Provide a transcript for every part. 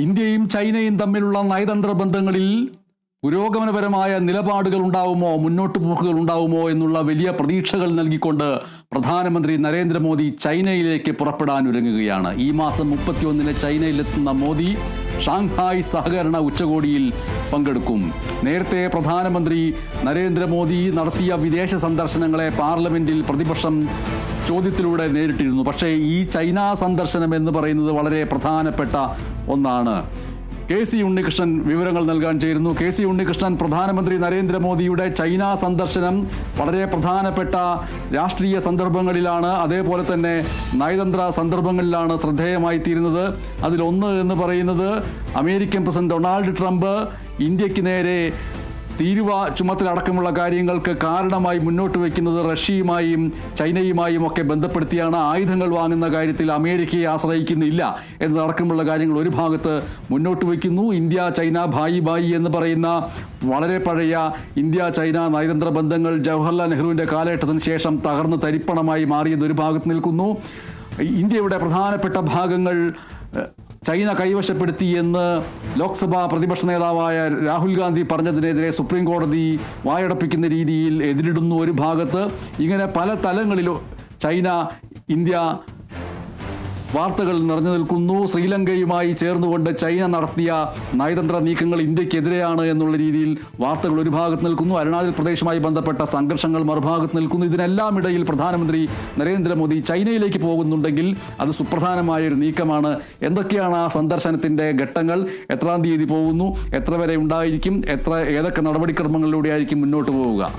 ഇന്ത്യയും ചൈനയും തമ്മിലുള്ള നയതന്ത്ര ബന്ധങ്ങളിൽ പുരോഗമനപരമായ നിലപാടുകൾ ഉണ്ടാവുമോ, മുന്നോട്ട് പോക്കുകൾ ഉണ്ടാവുമോ എന്നുള്ള വലിയ പ്രതീക്ഷകൾ നൽകിക്കൊണ്ട് പ്രധാനമന്ത്രി നരേന്ദ്രമോദി ചൈനയിലേക്ക് പുറപ്പെടാൻ ഒരുങ്ങുകയാണ്. ഈ മാസം 31-ന് ചൈനയിലെത്തുന്ന മോദി ഷാങ്ഹായ് സഹകരണ ഉച്ചകോടിയിൽ പങ്കെടുക്കും. നേരത്തെ പ്രധാനമന്ത്രി നരേന്ദ്രമോദി നടത്തിയ വിദേശ സന്ദർശനങ്ങളെ പാർലമെന്റിൽ പ്രതിപക്ഷം ചോദ്യത്തിലൂടെ നേരിട്ടിരുന്നു. പക്ഷേ ഈ ചൈന സന്ദർശനം എന്ന് പറയുന്നത് വളരെ പ്രധാനപ്പെട്ട ഒന്നാണ്. കെ.സി. ഉണ്ണികൃഷ്ണൻ വിവരങ്ങൾ നൽകാൻ ചേരുന്നു. കെ.സി. ഉണ്ണികൃഷ്ണൻ, പ്രധാനമന്ത്രി നരേന്ദ്രമോദിയുടെ ചൈന സന്ദർശനം വളരെ പ്രധാനപ്പെട്ട രാഷ്ട്രീയ സന്ദർഭങ്ങളിലാണ്, അതേപോലെ തന്നെ നയതന്ത്ര സന്ദർഭങ്ങളിലാണ് ശ്രദ്ധേയമായി തീരുന്നത്. അതിലൊന്ന് എന്ന് പറയുന്നത് അമേരിക്കൻ പ്രസിഡന്റ് ഡൊണാൾഡ് ട്രംപ് ഇന്ത്യക്ക് നേരെ തീരുവ ചുമത്തലടക്കമുള്ള കാര്യങ്ങൾക്ക് കാരണമായി മുന്നോട്ട് വയ്ക്കുന്നത് റഷ്യയുമായും ചൈനയുമായും ഒക്കെ ബന്ധപ്പെടുത്തിയാണ്. ആയുധങ്ങൾ വാങ്ങുന്ന കാര്യത്തിൽ അമേരിക്കയെ ആശ്രയിക്കുന്നില്ല എന്നതടക്കമുള്ള കാര്യങ്ങൾ ഒരു ഭാഗത്ത് മുന്നോട്ട് വയ്ക്കുന്നു. ഇന്ത്യ ചൈന ഭായി എന്ന് പറയുന്ന വളരെ പഴയ ഇന്ത്യ ചൈന നയതന്ത്ര ബന്ധങ്ങൾ ജവഹർലാൽ നെഹ്റുവിൻ്റെ കാലഘട്ടത്തിന് ശേഷം തകർന്ന് തരിപ്പണമായി മാറിയത് ഒരു ഭാഗത്ത് നിൽക്കുന്നു. ഇന്ത്യയുടെ പ്രധാനപ്പെട്ട ഭാഗങ്ങൾ ചൈന കൈവശപ്പെടുത്തി എന്ന് ലോക്സഭാ പ്രതിപക്ഷ നേതാവായ രാഹുൽ ഗാന്ധി പറഞ്ഞതിനെതിരെ സുപ്രീം കോടതി വായടപ്പിക്കുന്ന രീതിയിൽ എതിരിടുന്നു ഒരു ഭാഗത്ത്. ഇങ്ങനെ പല തലങ്ങളിലും ചൈന ഇന്ത്യ വാർത്തകൾ നിറഞ്ഞു നിൽക്കുന്നു. ശ്രീലങ്കയുമായി ചേർന്നുകൊണ്ട് ചൈന നടത്തിയ നയതന്ത്ര നീക്കങ്ങൾ ഇന്ത്യക്കെതിരെയാണ് എന്നുള്ള രീതിയിൽ വാർത്തകൾ ഒരു ഭാഗത്ത് നിൽക്കുന്നു. അരുണാചൽ പ്രദേശുമായി ബന്ധപ്പെട്ട സംഘർഷങ്ങൾ മറുഭാഗത്ത് നിൽക്കുന്നു. ഇതിനെല്ലാം ഇടയിൽ പ്രധാനമന്ത്രി നരേന്ദ്രമോദി ചൈനയിലേക്ക് പോകുന്നുണ്ടെങ്കിൽ അത് സുപ്രധാനമായൊരു നീക്കമാണ്. എന്തൊക്കെയാണ് ആ സന്ദർശനത്തിൻ്റെ ഘട്ടങ്ങൾ? എത്രാം തീയതി പോകുന്നു? എത്ര വരെ ഉണ്ടായിരിക്കും? ഏതൊക്കെ നടപടിക്രമങ്ങളിലൂടെ ആയിരിക്കും മുന്നോട്ട് പോവുക?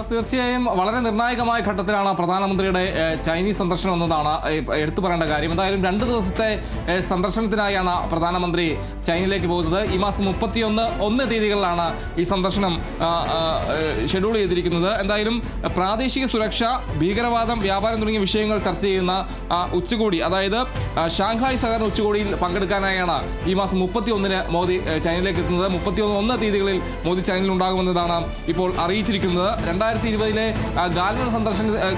തീർച്ചയായും വളരെ നിർണായകമായ ഘട്ടത്തിലാണ് പ്രധാനമന്ത്രിയുടെ ചൈനീസ് സന്ദർശനം എന്നതാണ് എടുത്തു പറയേണ്ട കാര്യം. എന്തായാലും 2 ദിവസത്തെ സന്ദർശനത്തിനായാണ് പ്രധാനമന്ത്രി ചൈനയിലേക്ക് പോകുന്നത്. ഈ മാസം 31 തീയതികളിലാണ് ഈ സന്ദർശനം ഷെഡ്യൂൾ ചെയ്തിരിക്കുന്നത്. എന്തായാലും പ്രാദേശിക സുരക്ഷ, ഭീകരവാദം, വ്യാപാരം തുടങ്ങിയ വിഷയങ്ങൾ ചർച്ച ചെയ്യുന്ന ഉച്ചകോടി, അതായത് ഷാങ്ഹായ് സഹകരണ ഉച്ചകോടിയിൽ പങ്കെടുക്കാനായാണ് ഈ മാസം 31-ന് മോദി ചൈനയിലേക്ക് എത്തുന്നത്. 31 തീയതികളിൽ മോദി ചൈനയിൽ ഉണ്ടാകുമെന്നതാണ് ഇപ്പോൾ അറിയിച്ചിരിക്കുന്നത്. 2020-ലെ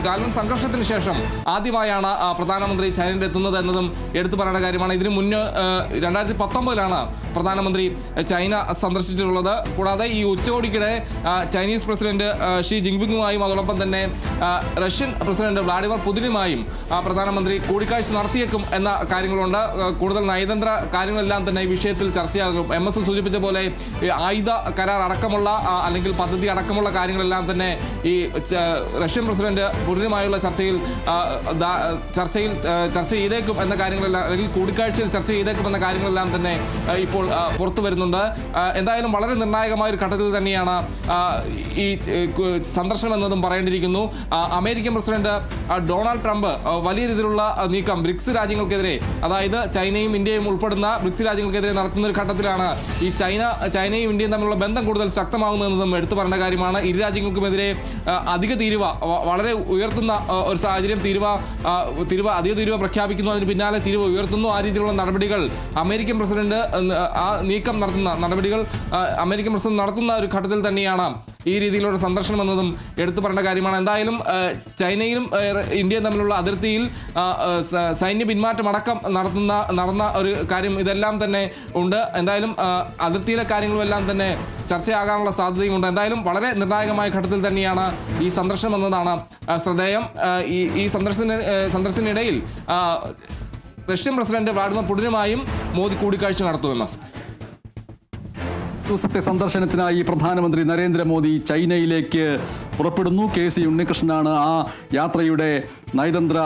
ഗാൽവൻ സംഘർഷത്തിന് ശേഷം ആദ്യമായാണ് പ്രധാനമന്ത്രി ചൈനയിൽ എത്തുന്നത് എന്നതും എടുത്തു പറയേണ്ട കാര്യമാണ്. ഇതിനു മുന്നേ 2019-ലാണ് പ്രധാനമന്ത്രി ചൈന സന്ദർശിച്ചിട്ടുള്ളത്. കൂടാതെ ഈ ഉച്ചകോടിക്കിടെ ചൈനീസ് പ്രസിഡന്റ് ഷീ ജിൻപിങ്ങുമായും അതോടൊപ്പം തന്നെ റഷ്യൻ പ്രസിഡന്റ് വ്ളാഡിമിർ പുതിനുമായും പ്രധാനമന്ത്രി കൂടിക്കാഴ്ച നടത്തിയേക്കും എന്ന കാര്യങ്ങളുണ്ട്. കൂടുതൽ നയതന്ത്ര കാര്യങ്ങളെല്ലാം തന്നെ ഈ വിഷയത്തിൽ ചർച്ചയാകും. MS സൂചിപ്പിച്ച പോലെ ആയുധ കരാർ അടക്കമുള്ള അല്ലെങ്കിൽ പദ്ധതി അടക്കമുള്ള കാര്യങ്ങളെല്ലാം തന്നെ ഈ റഷ്യൻ പ്രസിഡന്റ് പുടിനുമായുള്ള ചർച്ച ചെയ്തേക്കും എന്ന കാര്യങ്ങളെല്ലാം, അല്ലെങ്കിൽ കൂടിക്കാഴ്ചയിൽ ചർച്ച ചെയ്തേക്കും എന്ന കാര്യങ്ങളെല്ലാം തന്നെ ഇപ്പോൾ പുറത്തു വരുന്നുണ്ട്. എന്തായാലും വളരെ നിർണായകമായ ഒരു ഘട്ടത്തിൽ തന്നെയാണ് ഈ സന്ദർശനം എന്നതും പറയേണ്ടിയിരിക്കുന്നു. അമേരിക്കൻ പ്രസിഡന്റ് ഡൊണാൾഡ് ട്രംപ് വലിയ രീതിയിലുള്ള നീക്കം ബ്രിക്സ് രാജ്യങ്ങൾക്കെതിരെ, അതായത് ചൈനയും ഇന്ത്യയും ഉൾപ്പെടുന്ന ബ്രിക്സ് രാജ്യങ്ങൾക്കെതിരെ നടത്തുന്ന ഒരു ഘട്ടത്തിലാണ് ഈ ചൈനയും ഇന്ത്യയും തമ്മിലുള്ള ബന്ധം കൂടുതൽ ശക്തമാകുന്നതെന്നതും എടുത്തു പറഞ്ഞ കാര്യമാണ്. ഇരു രാജ്യങ്ങൾക്കുമെതിരെ അധിക തീരുവ വളരെ ഉയർത്തുന്ന ഒരു സാഹചര്യം, അധിക തീരുവ പ്രഖ്യാപിക്കുന്നു, അതിന് പിന്നാലെ തീരുവ ഉയർത്തുന്നു. ആ രീതിയിലുള്ള നടപടികൾ അമേരിക്കൻ പ്രസിഡന്റ് നടത്തുന്ന ഒരു ഘട്ടത്തിൽ തന്നെയാണ് ഈ രീതിയിലുള്ള സന്ദർശനം എന്നതും എടുത്തു പറയേണ്ട കാര്യമാണ്. എന്തായാലും ചൈനയിലും ഇന്ത്യയും തമ്മിലുള്ള അതിർത്തിയിൽ സൈന്യ പിന്മാറ്റമടക്കം നടന്ന ഒരു കാര്യം ഇതെല്ലാം തന്നെ ഉണ്ട്. എന്തായാലും അതിർത്തിയിലെ കാര്യങ്ങളുമെല്ലാം തന്നെ ചർച്ചയാകാനുള്ള സാധ്യതയുമുണ്ട്. എന്തായാലും വളരെ നിർണായകമായ ഘട്ടത്തിൽ തന്നെയാണ് ഈ സന്ദർശനം എന്നതാണ് ശ്രദ്ധേയം. ഈ സന്ദർശനത്തിനിടയിൽ റഷ്യൻ പ്രസിഡന്റ് വ്ളാഡിമിർ പുടിനുമായും മോദി കൂടിക്കാഴ്ച നടത്തുമെന്ന്. ദിവസത്തെ സന്ദർശനത്തിനായി പ്രധാനമന്ത്രി നരേന്ദ്രമോദി ചൈനയിലേക്ക് പുറപ്പെടുന്നു. കെ.സി. ഉണ്ണികൃഷ്ണനാണ് ആ യാത്രയുടെ നയതന്ത്ര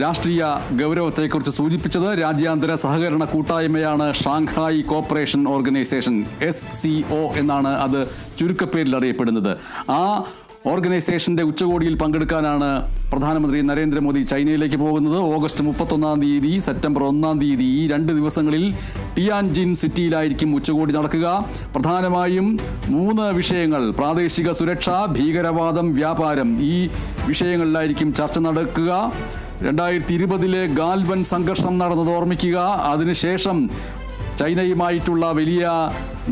രാഷ്ട്രീയ ഗൗരവത്തെക്കുറിച്ച് സൂചിപ്പിച്ചത്. രാജ്യാന്തര സഹകരണ കൂട്ടായ്മയാണ് ഷാങ്ഹായ് കോപ്പറേഷൻ ഓർഗനൈസേഷൻ, SCO എന്നാണ് അത് ചുരുക്കപ്പേരിൽ അറിയപ്പെടുന്നത്. ആ ഓർഗനൈസേഷൻ്റെ ഉച്ചകോടിയിൽ പങ്കെടുക്കാനാണ് പ്രധാനമന്ത്രി നരേന്ദ്രമോദി ചൈനയിലേക്ക് പോകുന്നത്. ഓഗസ്റ്റ് 31 തീയതി, സെപ്റ്റംബർ 1 തീയതി ഈ 2 ദിവസങ്ങളിൽ ടിയാൻജിൻ സിറ്റിയിലായിരിക്കും ഉച്ചകോടി നടക്കുക. പ്രധാനമായും 3 വിഷയങ്ങൾ: പ്രാദേശിക സുരക്ഷ, ഭീകരവാദം, വ്യാപാരം, ഈ വിഷയങ്ങളിലായിരിക്കും ചർച്ച നടക്കുക. 2020-ലെ ഗാൽവൻ സംഘർഷം നടന്നത് ഓർമ്മിക്കുക. അതിനുശേഷം ചൈനയുമായിട്ടുള്ള വലിയ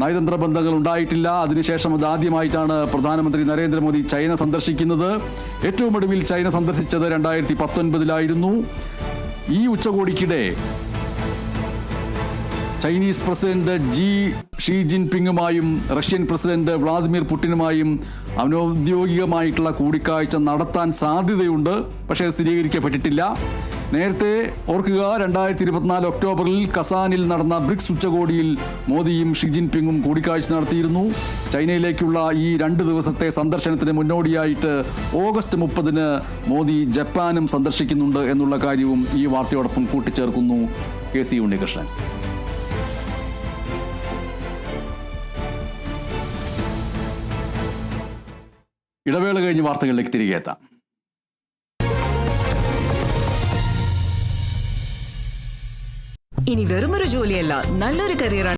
നയതന്ത്ര ബന്ധങ്ങൾ ഉണ്ടായിട്ടില്ല. അതിനുശേഷം അതാദ്യമായിട്ടാണ് പ്രധാനമന്ത്രി നരേന്ദ്രമോദി ചൈന സന്ദർശിക്കുന്നത്. ഏറ്റവും ഒടുവിൽ ചൈന സന്ദർശിച്ചത് 2019-ലായിരുന്നു. ഈ ഉച്ചകോടിക്കിടെ ചൈനീസ് പ്രസിഡന്റ് ഷീ ജിൻപിങ്ങുമായും റഷ്യൻ പ്രസിഡന്റ് വ്ളാദിമിർ പുടിനുമായും അനൗദ്യോഗികമായിട്ടുള്ള കൂടിക്കാഴ്ച നടത്താൻ സാധ്യതയുണ്ട്. പക്ഷേ സ്ഥിരീകരിക്കപ്പെട്ടിട്ടില്ല. നേരത്തെ ഓർക്കുക, 2024 ഒക്ടോബറിൽ കസാനിൽ നടന്ന ബ്രിക്സ് ഉച്ചകോടിയിൽ മോദിയും ഷീ ജിൻപിങ്ങും കൂടിക്കാഴ്ച നടത്തിയിരുന്നു. ചൈനയിലേക്കുള്ള ഈ 2 ദിവസത്തെ സന്ദർശനത്തിന് മുന്നോടിയായിട്ട് ഓഗസ്റ്റ് 30-ന് മോദി ജപ്പാനും സന്ദർശിക്കുന്നുണ്ട് എന്നുള്ള കാര്യവും ഈ വാർത്തയോടൊപ്പം കൂട്ടിച്ചേർക്കുന്നു KC ഉണ്ണികൃഷ്ണൻ. ഇടവേള കഴിഞ്ഞ് വാർത്തകളിലേക്ക് തിരികെ എത്താം. ഇനി വെറുമൊരു ജോലിയല്ല, നല്ലൊരു കരിയറാണ്